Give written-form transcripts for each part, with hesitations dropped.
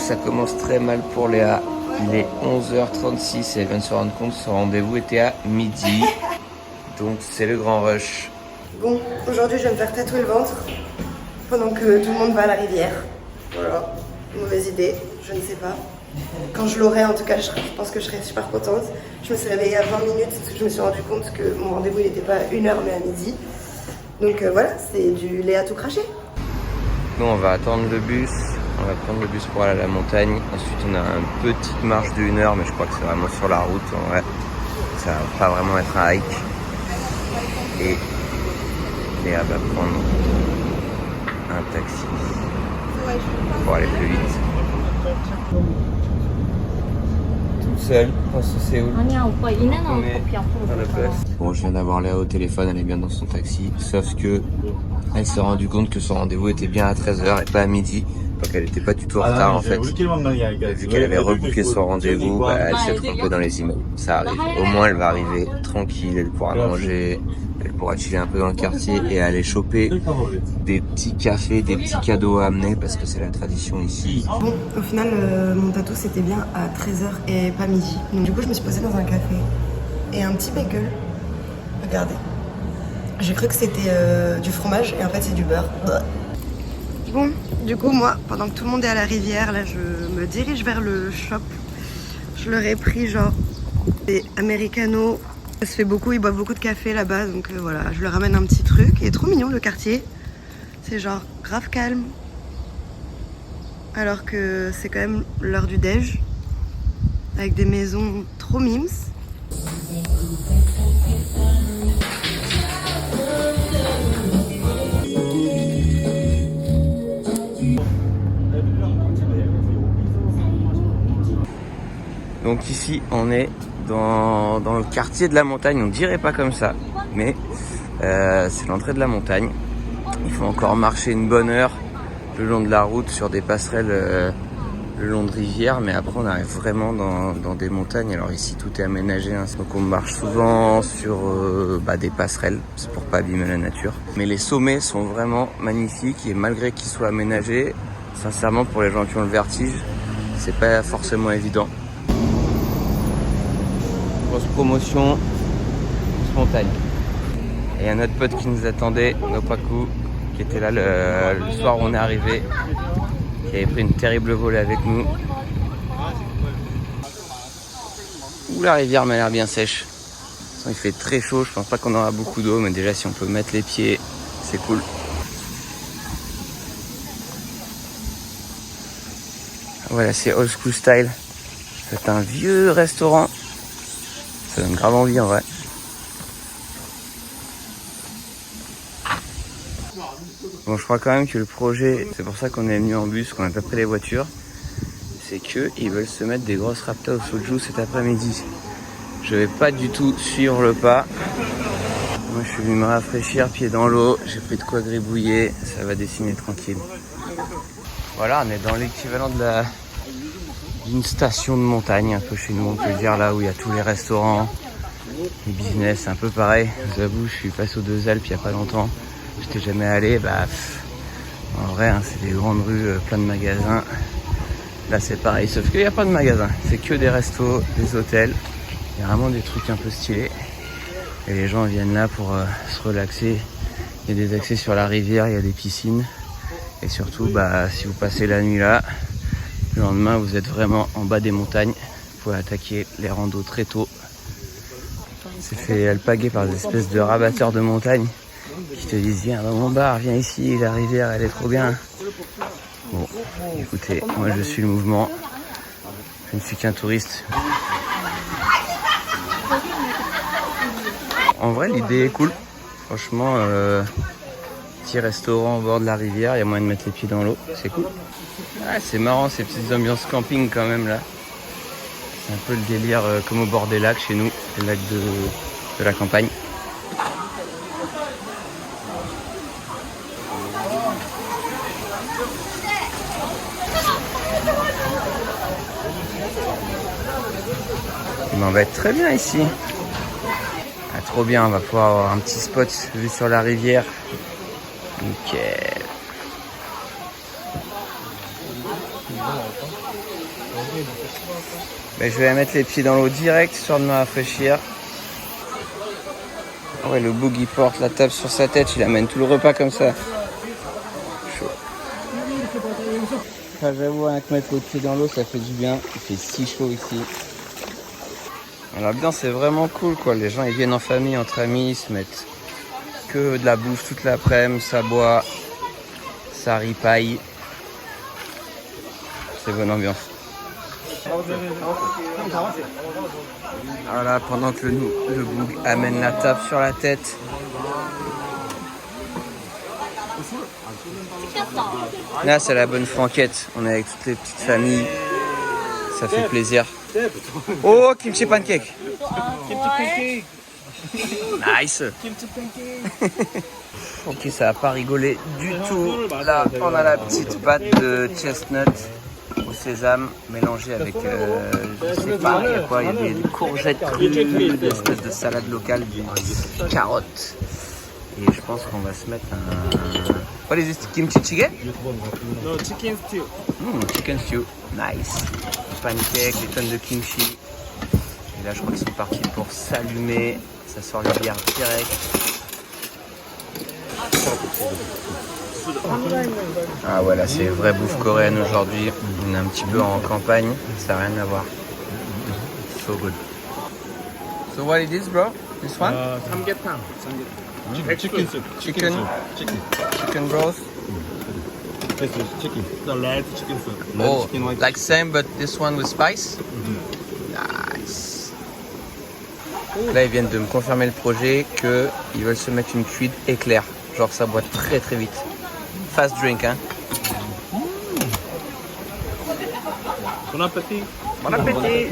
ça commence très mal pour Léa. Il est 11h36 et elle vient de se rendre compte que son rendez-vous était à midi. Donc c'est le grand rush. Bon, aujourd'hui je vais me faire tatouer le ventre pendant que tout le monde va à la rivière. Voilà, mauvaise idée, je ne sais pas. Quand je l'aurai, en tout cas, je pense que je serai super contente. Je me suis réveillée à 20 minutes parce que je me suis rendu compte que mon rendez-vous n'était pas à 1h mais à midi. Donc voilà, c'est du Léa tout craché. Nous on va attendre le bus. On va prendre le bus pour aller à la montagne. Ensuite on a une petite marche de 1 heure, mais je crois que c'est vraiment sur la route. En vrai, ça va pas vraiment être un hike. Et Léa va prendre un taxi pour aller plus vite. Toute seule, pense que c'est où on est à la place. Bon, je viens d'avoir Léa au téléphone, elle est bien dans son taxi. Sauf que elle s'est rendue compte que son rendez-vous était bien à 13h et pas à midi. Donc elle n'était pas du tout en retard en fait. Vu qu'elle avait rebooké son rendez-vous, elle s'est trompée dans les emails. Ça arrive. Au moins elle va arriver tranquille, elle pourra manger, elle pourra chiller un peu dans le quartier et aller choper des petits cafés, des petits cadeaux à amener parce que c'est la tradition ici. Bon, au final, mon tatou c'était bien à 13h et pas midi. Donc du coup je me suis posée dans un café et un petit bagel. Regardez. J'ai cru que c'était du fromage et en fait c'est du beurre. Bon, du coup moi, pendant que tout le monde est à la rivière, là je me dirige vers le shop. Je leur ai pris genre des americanos. Ça se fait beaucoup, ils boivent beaucoup de café là-bas, donc voilà, je leur ramène un petit truc. Il est trop mignon le quartier. C'est genre grave calme. Alors que c'est quand même l'heure du déj. Avec des maisons trop mimes. Donc ici on est dans le quartier de la montagne, on dirait pas comme ça, mais c'est l'entrée de la montagne. Il faut encore marcher une bonne heure le long de la route sur des passerelles le long de rivières, mais après on arrive vraiment dans des montagnes. Alors ici tout est aménagé, hein. Donc on marche souvent sur des passerelles, c'est pour pas abîmer la nature. Mais les sommets sont vraiment magnifiques et malgré qu'ils soient aménagés, sincèrement pour les gens qui ont le vertige, c'est pas forcément évident. Grosse promotion, grosse montagne. Et il y a notre pote qui nous attendait, Nopaku, qui était là le soir où on est arrivé, qui avait pris une terrible volée avec nous. Ouh, la rivière m'a l'air bien sèche. Il fait très chaud, je pense pas qu'on aura beaucoup d'eau, mais déjà si on peut mettre les pieds, c'est cool. Voilà, c'est old school style. C'est un vieux restaurant. Ça donne grave envie en vrai. Bon, je crois quand même que le projet, c'est pour ça qu'on est venu en bus, qu'on n'a pas pris les voitures, c'est qu'ils veulent se mettre des grosses raptas au soju cet après-midi. Je vais pas du tout suivre le pas. Moi je suis venu me rafraîchir, pied dans l'eau, j'ai pris de quoi gribouiller, ça va dessiner tranquille. Voilà, on est dans l'équivalent d'une station de montagne, un peu chez nous, on peut dire, là où il y a tous les restaurants, les business, c'est un peu pareil. Je vous avoue, je suis passé aux Deux Alpes il n'y a pas longtemps, j'étais jamais allé, en vrai, hein, c'est des grandes rues, plein de magasins. Là c'est pareil, sauf qu'il n'y a pas de magasins, c'est que des restos, des hôtels, il y a vraiment des trucs un peu stylés. Et les gens viennent là pour se relaxer, il y a des accès sur la rivière, il y a des piscines. Et surtout, si vous passez la nuit là, le lendemain vous êtes vraiment en bas des montagnes. Vous pouvez attaquer les randos très tôt. C'est fait alpaguer par des espèces de rabatteurs de montagne qui te disent viens dans mon bar, viens ici, la rivière elle est trop bien. Bon, écoutez, moi je suis le mouvement. Je ne suis qu'un touriste. En vrai l'idée est cool. Franchement, petit restaurant au bord de la rivière, il y a moyen de mettre les pieds dans l'eau, c'est cool. Ah, c'est marrant ces petites ambiances camping quand même là. C'est un peu le délire comme au bord des lacs chez nous, les lacs de la campagne. On va être très bien ici. Ah, trop bien, on va pouvoir avoir un petit spot vu sur la rivière. Nickel. Mais je vais mettre les pieds dans l'eau direct, histoire de me rafraîchir. Ah ouais, le Boog il porte la table sur sa tête, il amène tout le repas comme ça. Chaud. Enfin, j'avoue, hein, que mettre les pieds dans l'eau, ça fait du bien. Il fait si chaud ici. L'ambiance c'est vraiment cool quoi. Les gens ils viennent en famille, entre amis, ils se mettent que de la bouffe toute l'après-midi, ça boit, ça ripaille. C'est bonne ambiance. Voilà, pendant que le Boog amène la table sur la tête. Là c'est la bonne franquette. On est avec toutes les petites familles. Ça fait plaisir. Oh, kimchi pancake. Nice. Ok, ça va pas rigoler du tout. Là, on a la petite pâte de chestnut au sésame mélangée avec, je sais pas, il y a quoi, il y a des courgettes crues, des espèces de salade locale, des carottes. Et je pense qu'on va se mettre un... What is this, kimchi jjigae? No, chicken stew. Chicken stew, nice. Pancake, des tonnes de kimchi. Et là, je crois qu'ils sont partis pour s'allumer. Ça sort la bière direct. Ah ouais, là c'est vraie bouffe coréenne aujourd'hui. On est un petit peu en campagne, ça n'a rien à voir. So good. So what it is, bro? This one? Samgyetang. Chicken soup. Chicken broth. This is chicken. The red chicken soup. Oh, like same, but this one with spice? Nice. Là, ils viennent de me confirmer le projet qu'ils veulent se mettre une cuite éclair. Genre, ça boit très très vite. Fast drink, hein. Bon appétit. Bon appétit.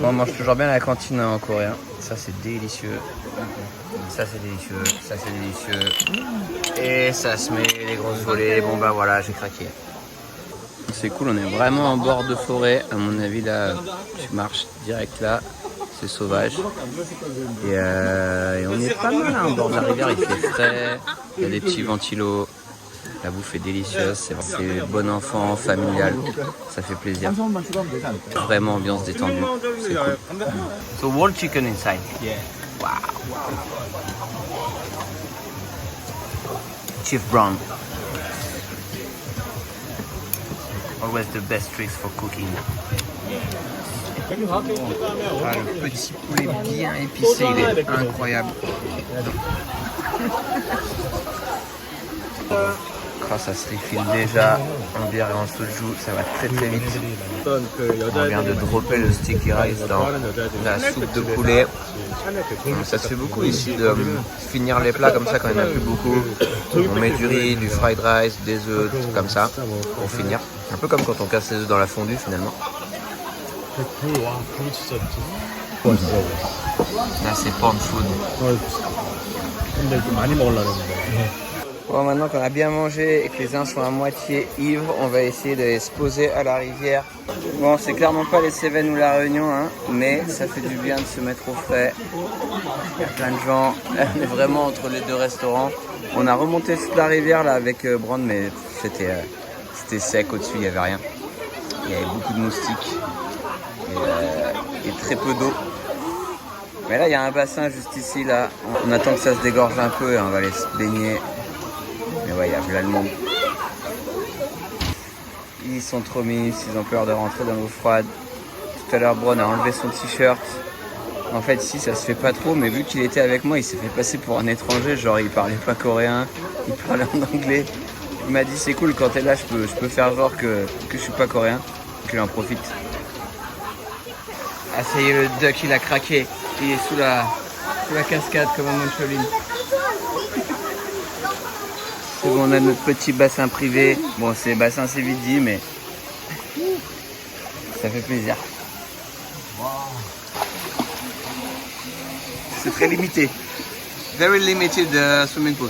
On mange toujours bien à la cantine en coréen. Ça c'est délicieux. Ça c'est délicieux. Ça c'est délicieux. Et ça se met les grosses volées. Bon bah voilà, j'ai craqué. C'est cool, on est vraiment en bord de forêt. À mon avis là, tu marches direct là. C'est sauvage. Et on est pas mal hein, au bord de la rivière. Il fait frais. Il y a des petits ventilos. La bouffe est délicieuse, c'est bon enfant, familial, ça fait plaisir. Vraiment ambiance détendue, c'est cool. So whole chicken inside. Yeah. Wow. Chief Brown. Always the best tricks for cooking. Ah, le petit poulet bien épicé, il est incroyable. Oh, ça se refile déjà en bière et en soju, ça va très très vite. On vient de dropper le sticky rice dans la soupe de poulet. Ça se fait beaucoup ici de finir les plats comme ça quand il n'y en a plus beaucoup. On met du riz, du fried rice, des œufs, tout comme ça pour finir. Un peu comme quand on casse les œufs dans la fondue finalement. Là c'est porn food. Bon, maintenant qu'on a bien mangé et que les uns sont à moitié ivres, on va essayer d'aller se poser à la rivière. Bon, c'est clairement pas les Cévennes ou la Réunion, hein, mais ça fait du bien de se mettre au frais. Il y a plein de gens, on est vraiment entre les deux restaurants. On a remonté toute la rivière là avec Brand, mais c'était sec au-dessus, il n'y avait rien. Il y avait beaucoup de moustiques et très peu d'eau. Mais là, il y a un bassin juste ici, là. On attend que ça se dégorge un peu et on va aller se baigner. Mais ouais, il y a plein de monde. Ils sont trop mimes, ils ont peur de rentrer dans l'eau froide. Tout à l'heure, Bron a enlevé son t-shirt. En fait, ici, ça se fait pas trop, mais vu qu'il était avec moi, il s'est fait passer pour un étranger. Genre, il parlait pas coréen, il parlait en anglais. Il m'a dit, c'est cool, quand t'es là, je peux faire genre que je suis pas coréen. Qu'il en profite. Ah, ça y est, le duck, il a craqué. Il est sous la cascade comme un Montcholin. C'est bon, on a notre petit bassin privé. Bon, c'est bassin, c'est vite dit, mais ça fait plaisir. C'est très limité. Very limited swimming pool.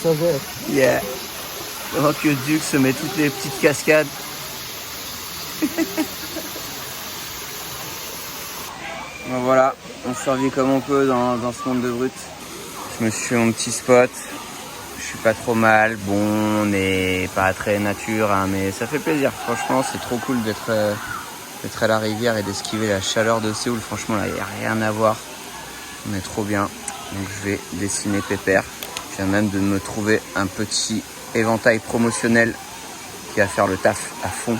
So good. Yeah. Pendant que Duke se met toutes les petites cascades. Bon, voilà, on survit comme on peut dans ce monde de brut. Je me suis fait mon petit spot. Je suis pas trop mal. Bon, on n'est pas très nature, hein, mais ça fait plaisir. Franchement, c'est trop cool d'être à la rivière et d'esquiver la chaleur de Séoul. Franchement, là, il n'y a rien à voir. On est trop bien. Donc, je vais dessiner Pépère. Je viens même de me trouver un petit éventail promotionnel qui va faire le taf à fond.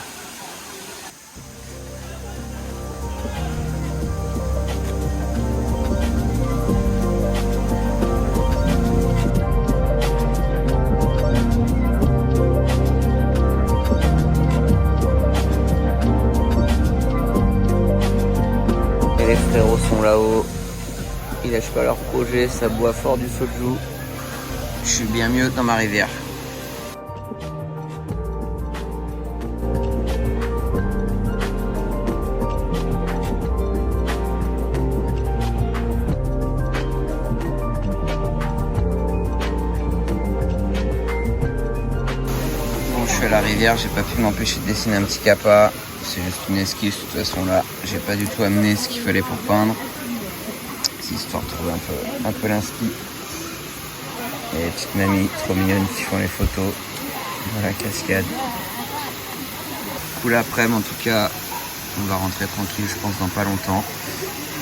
Et les frérots sont là-haut. Ils lâchent pas leur projet, ça boit fort du soju. Je suis bien mieux dans ma rivière. Bon, je suis à la rivière, j'ai pas pu m'empêcher de dessiner un petit kappa. C'est juste une esquisse, de toute façon là, j'ai pas du tout amené ce qu'il fallait pour peindre. C'est histoire de trouver un peu l'inspi. Et les petites mamies trop mignonnes qui font les photos dans la cascade. Cool après-midi en tout cas, on va rentrer tranquille je pense dans pas longtemps.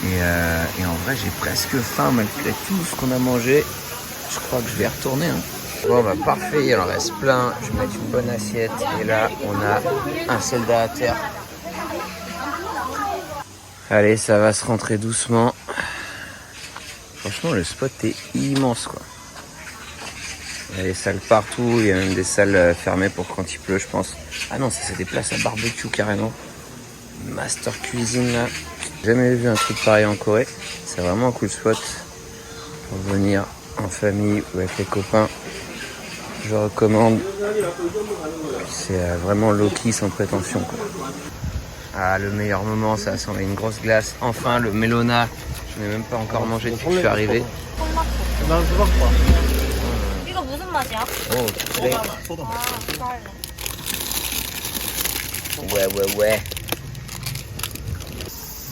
Et en vrai j'ai presque faim malgré tout ce qu'on a mangé. Je crois que je vais y retourner. Hein. Bon bah parfait, il en reste plein. Je vais mettre une bonne assiette. Et là on a un soldat à terre. Allez, ça va se rentrer doucement. Franchement le spot est immense quoi. Il y a des salles partout, il y a même des salles fermées pour quand il pleut je pense. Ah non, ça c'est des places à barbecue carrément. Master cuisine là. J'ai jamais vu un truc pareil en Corée. C'est vraiment un cool spot pour venir en famille ou avec les copains. Je recommande. C'est vraiment low-key sans prétention quoi. Ah le meilleur moment, ça sent une grosse glace. Enfin le melona. Je n'ai même pas encore mangé depuis que je suis arrivé. Oh, très. Ouais.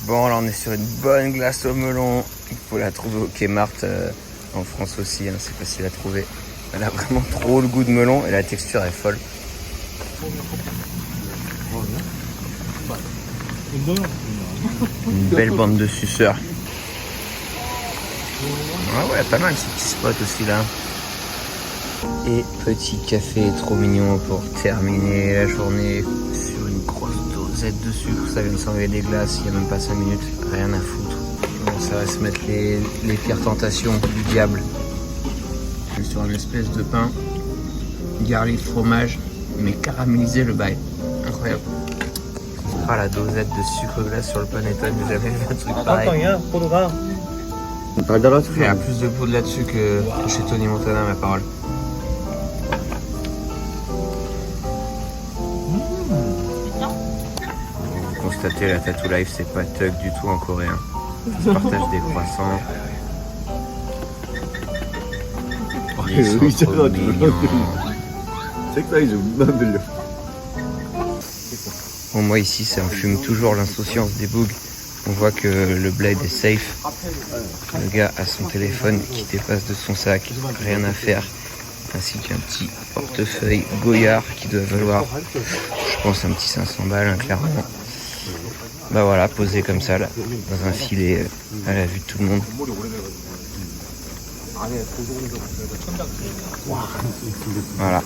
Bon, là on est sur une bonne glace au melon. Il faut la trouver au Kmart en France aussi, hein, c'est facile à trouver. Elle a vraiment trop le goût de melon et la texture est folle. Une belle bande de suceurs. Ah ouais, pas mal ces petits spots aussi là. Et petit café trop mignon pour terminer la journée sur une grosse dosette de sucre. Ça vient de s'enlever des glaces, il n'y a même pas 5 minutes, rien à foutre. Bon, ça va se mettre les pires tentations du diable. Je suis sur une espèce de pain, garlic fromage, mais caramélisé le bail. Incroyable. Ah la dosette de sucre glace sur le panettone, j'ai jamais vu un truc pareil. Il y a plus de poudre là-dessus que chez Tony Montana, ma parole. Vous constatez, la tattoo life, c'est pas thug du tout en coréen. Ils partagent des croissants. Ils sont trop mignons. Bon, moi ici, ça me fume toujours l'insouciance des bougs. On voit que le bled est safe. Le gars a son téléphone qui dépasse de son sac, rien à faire. Ainsi qu'un petit portefeuille Goyard qui doit valoir, je pense, un petit 500 balles, hein, clairement. Bah voilà, posé comme ça, là, dans un filet, à la vue de tout le monde. Voilà.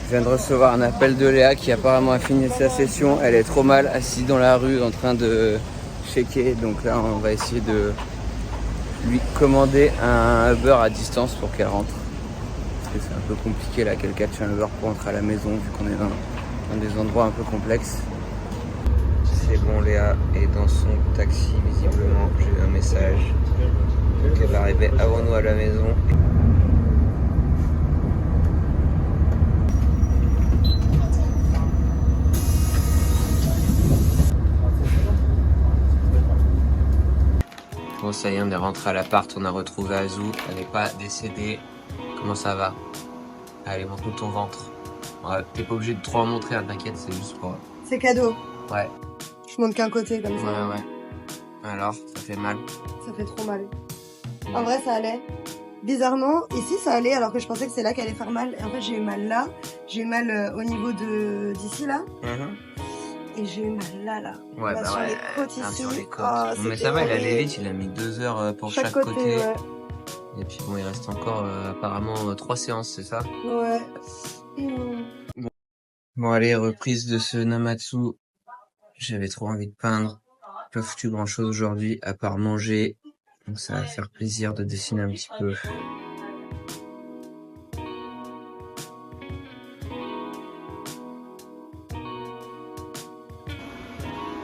Je viens de recevoir un appel de Léa qui apparemment a fini sa session. Elle est trop mal assise dans la rue en train de checker. Donc là, on va essayer de lui commander un Uber à distance pour qu'elle rentre. Parce que c'est un peu compliqué là qu'elle catche un Uber pour rentrer à la maison vu qu'on est dans des endroits un peu complexes. C'est bon, Léa est dans son taxi visiblement. J'ai eu un message. Donc elle va arriver avant nous à la maison. Bon, ça y est, on est rentré à l'appart, on a retrouvé Azou, elle n'est pas décédée. Comment ça va? Allez, montre-nous ton ventre. Ouais, t'es pas obligé de trop en montrer, hein, t'inquiète, c'est juste pour... C'est cadeau. Ouais. Je montre qu'un côté comme ça. Ouais. Alors, ça fait mal. Ça fait trop mal. En vrai, ça allait. Bizarrement, ici, ça allait, alors que je pensais que c'est là qu'elle allait faire mal. Et en fait, j'ai eu mal là. J'ai eu mal au niveau d'ici, là. Et j'ai eu mal là. Ouais, là, bah sur ouais. les côtes ici. Sur les côtes. Oh, Bon, mais ça va, il allait vite. Il a mis 2 heures pour chaque côté. Ouais. Et puis bon, il reste encore apparemment 3 séances, c'est ça? Ouais. Bon, allez, reprise de ce Namatsu. J'avais trop envie de peindre. Pas foutu grand chose aujourd'hui, à part manger. Donc ça va faire plaisir de dessiner un petit peu.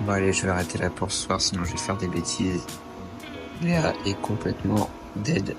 Bon allez, je vais arrêter là pour ce soir, sinon je vais faire des bêtises. Léa est complètement dead.